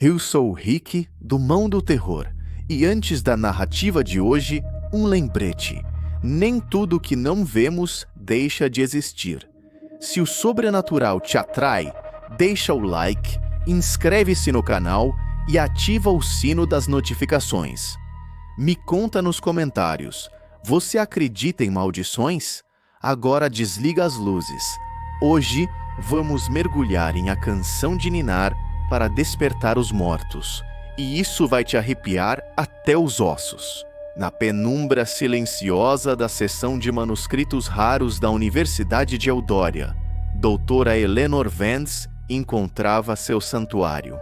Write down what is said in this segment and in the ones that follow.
Eu sou o Rick, do Mão do Terror, e antes da narrativa de hoje, um lembrete. Nem tudo que não vemos deixa de existir. Se o sobrenatural te atrai, deixa o like, inscreve-se no canal e ativa o sino das notificações. Me conta nos comentários, você acredita em maldições? Agora desliga as luzes. Hoje vamos mergulhar em A Canção de Ninar para despertar os mortos, e isso vai te arrepiar até os ossos. Na penumbra silenciosa da seção de manuscritos raros da Universidade de Eudória, doutora Eleanor Vance encontrava seu santuário.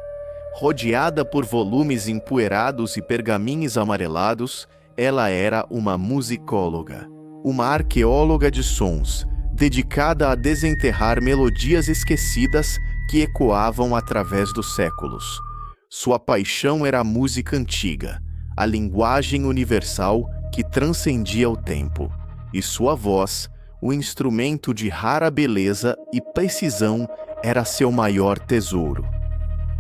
Rodeada por volumes empoeirados e pergaminhos amarelados, ela era uma musicóloga, uma arqueóloga de sons, dedicada a desenterrar melodias esquecidas que ecoavam através dos séculos. Sua paixão era a música antiga, a linguagem universal que transcendia o tempo, e sua voz, o instrumento de rara beleza e precisão, era seu maior tesouro.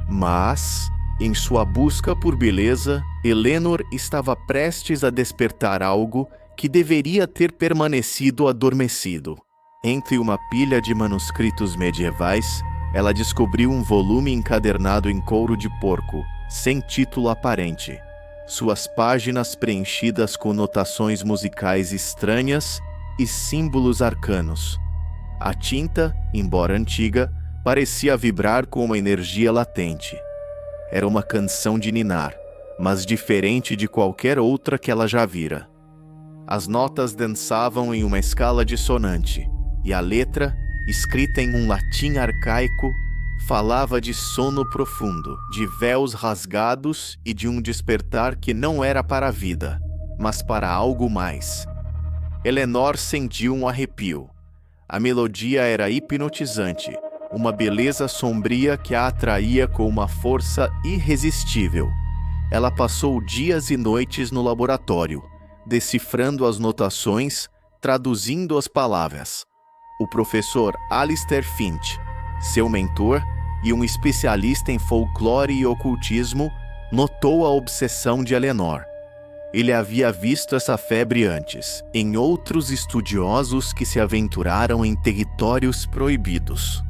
Mas, em sua busca por beleza, Eleanor estava prestes a despertar algo que deveria ter permanecido adormecido. Entre uma pilha de manuscritos medievais, ela descobriu um volume encadernado em couro de porco, sem título aparente. Suas páginas preenchidas com notações musicais estranhas e símbolos arcanos. A tinta, embora antiga, parecia vibrar com uma energia latente. Era uma canção de ninar, mas diferente de qualquer outra que ela já vira. As notas dançavam em uma escala dissonante, e a letra, escrita em um latim arcaico, falava de sono profundo, de véus rasgados e de um despertar que não era para a vida, mas para algo mais. Eleanor sentiu um arrepio. A melodia era hipnotizante, uma beleza sombria que a atraía com uma força irresistível. Ela passou dias e noites no laboratório, decifrando as notações, traduzindo as palavras. O professor Alistair Finch, seu mentor e um especialista em folclore e ocultismo, notou a obsessão de Eleanor. Ele havia visto essa febre antes, em outros estudiosos que se aventuraram em territórios proibidos.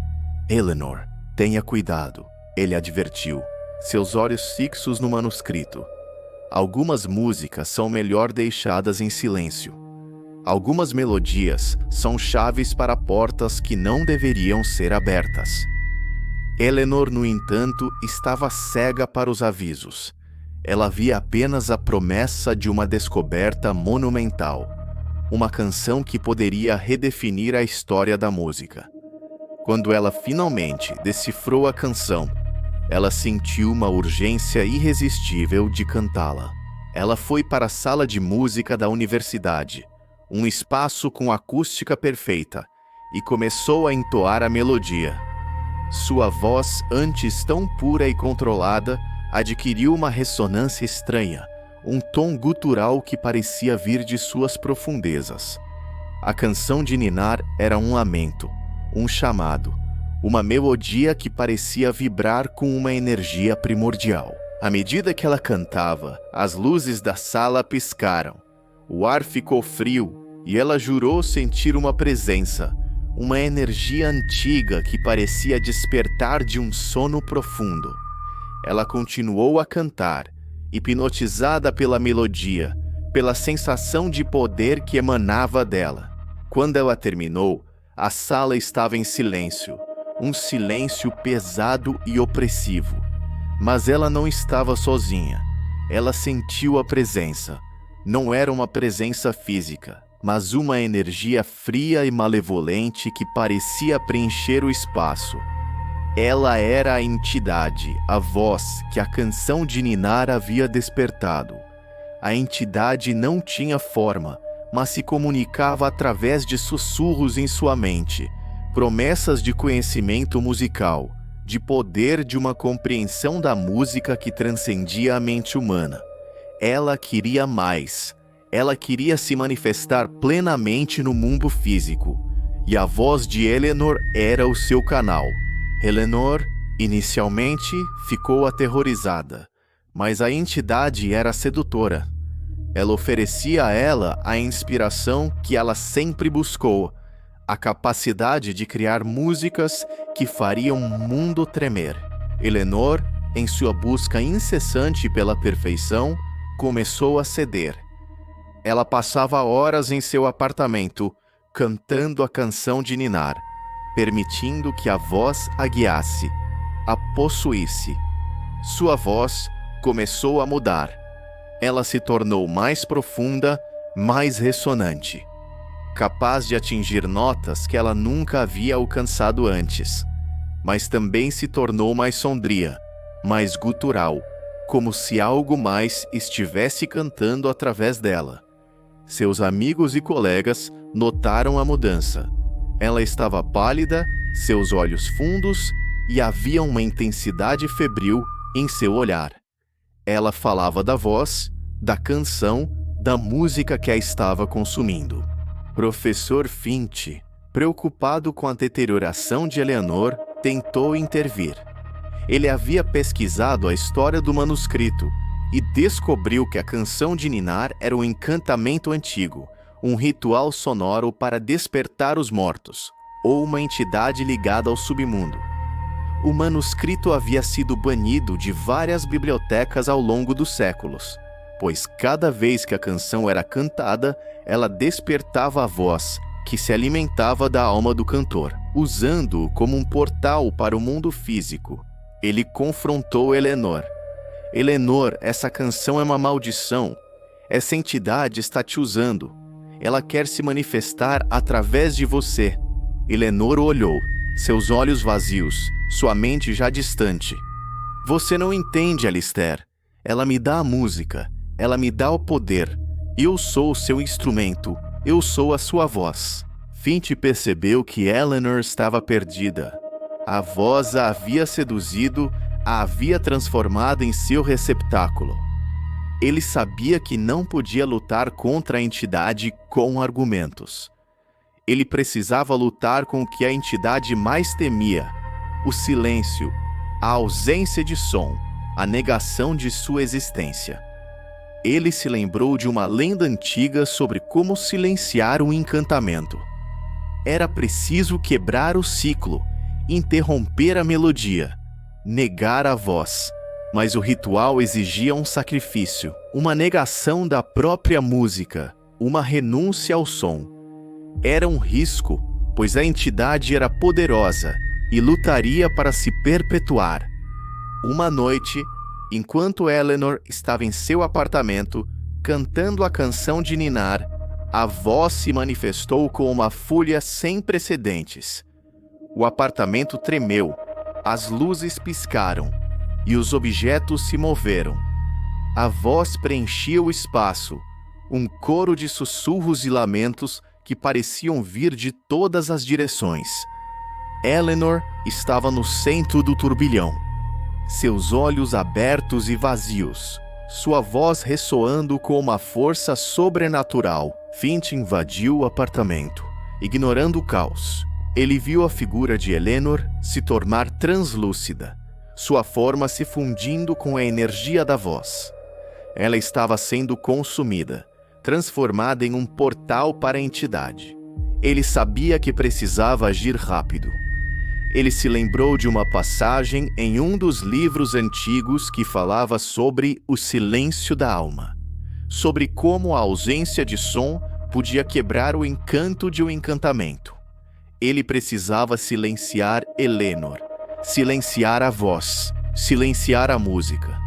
Eleanor, tenha cuidado, ele advertiu, seus olhos fixos no manuscrito. Algumas músicas são melhor deixadas em silêncio. Algumas melodias são chaves para portas que não deveriam ser abertas. Eleanor, no entanto, estava cega para os avisos. Ela via apenas a promessa de uma descoberta monumental, uma canção que poderia redefinir a história da música. Quando ela finalmente decifrou a canção, ela sentiu uma urgência irresistível de cantá-la. Ela foi para a sala de música da universidade, um espaço com acústica perfeita, e começou a entoar a melodia. Sua voz, antes tão pura e controlada, adquiriu uma ressonância estranha, um tom gutural que parecia vir de suas profundezas. A canção de ninar era um lamento, um chamado, uma melodia que parecia vibrar com uma energia primordial. À medida que ela cantava, as luzes da sala piscaram. O ar ficou frio e ela jurou sentir uma presença, uma energia antiga que parecia despertar de um sono profundo. Ela continuou a cantar, hipnotizada pela melodia, pela sensação de poder que emanava dela. Quando ela terminou, a sala estava em silêncio, um silêncio pesado e opressivo. Mas ela não estava sozinha. Ela sentiu a presença. Não era uma presença física, mas uma energia fria e malevolente que parecia preencher o espaço. Ela era a entidade, a voz que a canção de ninar havia despertado. A entidade não tinha forma, mas se comunicava através de sussurros em sua mente, promessas de conhecimento musical, de poder, de uma compreensão da música que transcendia a mente humana. Ela queria mais. Ela queria se manifestar plenamente no mundo físico, e a voz de Eleanor era o seu canal. Eleanor, Inicialmente, ficou aterrorizada, mas a entidade era sedutora. Ela oferecia a ela a inspiração que ela sempre buscou, a capacidade de criar músicas que fariam o mundo tremer. Eleanor, em sua busca incessante pela perfeição, começou a ceder. Ela passava horas em seu apartamento, cantando a canção de ninar, permitindo que a voz a guiasse, a possuísse. Sua voz começou a mudar. Ela se tornou mais profunda, mais ressonante, capaz de atingir notas que ela nunca havia alcançado antes, mas também se tornou mais sombria, mais gutural, como se algo mais estivesse cantando através dela. Seus amigos e colegas notaram a mudança. Ela estava pálida, seus olhos fundos, e havia uma intensidade febril em seu olhar. Ela falava da voz, da canção, da música que a estava consumindo. Professor Finch, preocupado com a deterioração de Eleanor, tentou intervir. Ele havia pesquisado a história do manuscrito e descobriu que a canção de ninar era um encantamento antigo, um ritual sonoro para despertar os mortos, ou uma entidade ligada ao submundo. O manuscrito havia sido banido de várias bibliotecas ao longo dos séculos, pois cada vez que a canção era cantada, ela despertava a voz, que se alimentava da alma do cantor, usando-o como um portal para o mundo físico. Ele confrontou Eleanor. Eleanor, essa canção é uma maldição. Essa entidade está te usando. Ela quer se manifestar através de você. Eleanor olhou, seus olhos vazios, sua mente já distante. Você não entende, Alistair. Ela me dá a música. Ela me dá o poder. Eu sou o seu instrumento. Eu sou a sua voz. Finch percebeu que Eleanor estava perdida. A voz a havia seduzido, a havia transformado em seu receptáculo. Ele sabia que não podia lutar contra a entidade com argumentos. Ele precisava lutar com o que a entidade mais temia: o silêncio, a ausência de som, a negação de sua existência. Ele se lembrou de uma lenda antiga sobre como silenciar um encantamento. Era preciso quebrar o ciclo, interromper a melodia, negar a voz. Mas o ritual exigia um sacrifício, uma negação da própria música, uma renúncia ao som. Era um risco, pois a entidade era poderosa e lutaria para se perpetuar. Uma noite, enquanto Eleanor estava em seu apartamento, cantando a canção de ninar, a voz se manifestou com uma fúria sem precedentes. O apartamento tremeu, as luzes piscaram e os objetos se moveram. A voz preenchia o espaço, um coro de sussurros e lamentos que pareciam vir de todas as direções. Eleanor estava no centro do turbilhão, seus olhos abertos e vazios, sua voz ressoando com uma força sobrenatural. Finch invadiu o apartamento, ignorando o caos. Ele viu a figura de Eleanor se tornar translúcida, sua forma se fundindo com a energia da voz. Ela estava sendo consumida, transformada em um portal para a entidade. Ele sabia que precisava agir rápido. Ele se lembrou de uma passagem em um dos livros antigos que falava sobre o silêncio da alma, sobre como a ausência de som podia quebrar o encanto de um encantamento. Ele precisava silenciar Eleanor, silenciar a voz, silenciar a música.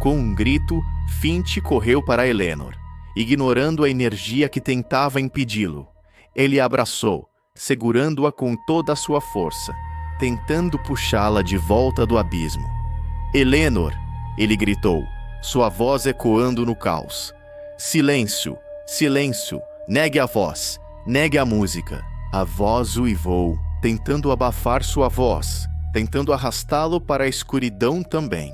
Com um grito, Finch correu para Eleanor, ignorando a energia que tentava impedi-lo. Ele a abraçou, segurando-a com toda a sua força, tentando puxá-la de volta do abismo. Eleanor, ele gritou, sua voz ecoando no caos. Silêncio, silêncio, negue a voz, negue a música. A voz uivou, tentando abafar sua voz, tentando arrastá-lo para a escuridão também.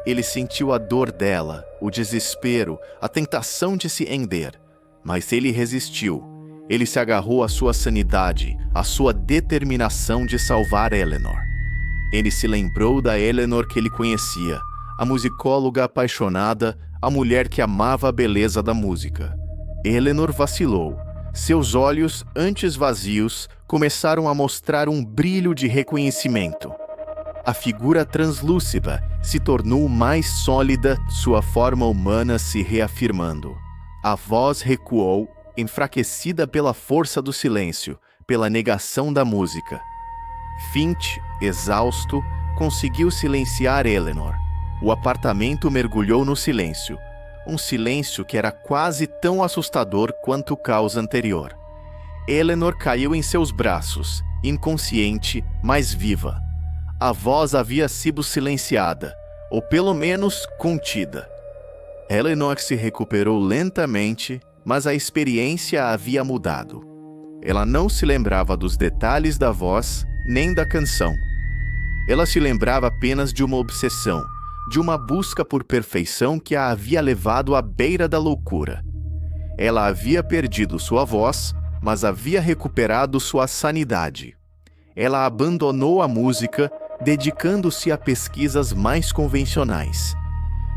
Ele sentiu a dor dela, o desespero, a tentação de se render, mas ele resistiu. Ele se agarrou à sua sanidade, à sua determinação de salvar Eleanor. Ele se lembrou da Eleanor que ele conhecia, a musicóloga apaixonada, a mulher que amava a beleza da música. Eleanor vacilou. Seus olhos, antes vazios, começaram a mostrar um brilho de reconhecimento. A figura translúcida se tornou mais sólida, sua forma humana se reafirmando. A voz recuou, enfraquecida pela força do silêncio, pela negação da música. Finch, exausto, conseguiu silenciar Eleanor. O apartamento mergulhou no silêncio. Um silêncio que era quase tão assustador quanto o caos anterior. Eleanor caiu em seus braços, inconsciente, mas viva. A voz havia sido silenciada, ou pelo menos contida. Eleanor se recuperou lentamente, mas a experiência a havia mudado. Ela não se lembrava dos detalhes da voz, nem da canção. Ela se lembrava apenas de uma obsessão, de uma busca por perfeição que a havia levado à beira da loucura. Ela havia perdido sua voz, mas havia recuperado sua sanidade. Ela abandonou a música, dedicando-se a pesquisas mais convencionais.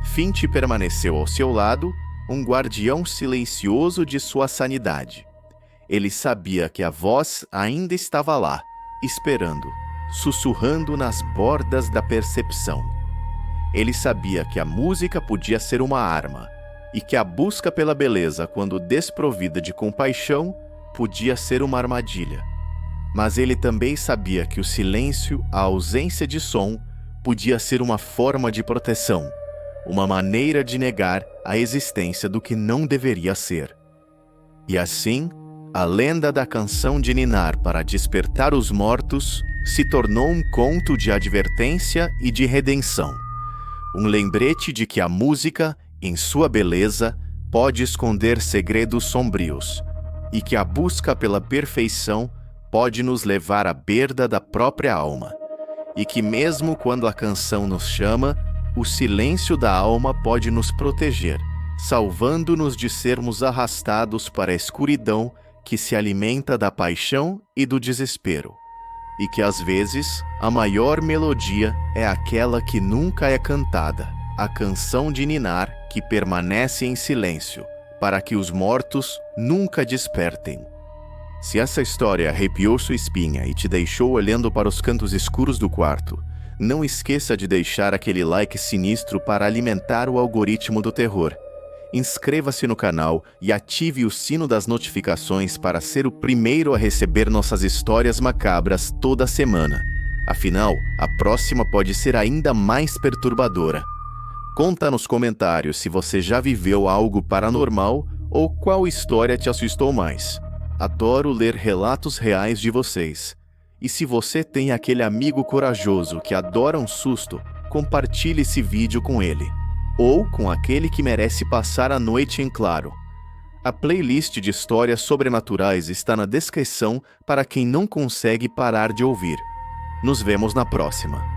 Finch permaneceu ao seu lado, um guardião silencioso de sua sanidade. Ele sabia que a voz ainda estava lá, esperando, sussurrando nas bordas da percepção. Ele sabia que a música podia ser uma arma, e que a busca pela beleza, quando desprovida de compaixão, podia ser uma armadilha. Mas ele também sabia que o silêncio, a ausência de som, podia ser uma forma de proteção, uma maneira de negar a existência do que não deveria ser. E assim, a lenda da canção de ninar para despertar os mortos se tornou um conto de advertência e de redenção. Um lembrete de que a música, em sua beleza, pode esconder segredos sombrios, e que a busca pela perfeição pode nos levar à perda da própria alma, e que mesmo quando a canção nos chama, o silêncio da alma pode nos proteger, salvando-nos de sermos arrastados para a escuridão que se alimenta da paixão e do desespero. E que às vezes a maior melodia é aquela que nunca é cantada, a canção de ninar que permanece em silêncio, para que os mortos nunca despertem. Se essa história arrepiou sua espinha e te deixou olhando para os cantos escuros do quarto, não esqueça de deixar aquele like sinistro para alimentar o algoritmo do terror. Inscreva-se no canal e ative o sino das notificações para ser o primeiro a receber nossas histórias macabras toda semana. Afinal, a próxima pode ser ainda mais perturbadora. Conta nos comentários se você já viveu algo paranormal ou qual história te assustou mais. Adoro ler relatos reais de vocês. E se você tem aquele amigo corajoso que adora um susto, compartilhe esse vídeo com ele. Ou com aquele que merece passar a noite em claro. A playlist de histórias sobrenaturais está na descrição para quem não consegue parar de ouvir. Nos vemos na próxima.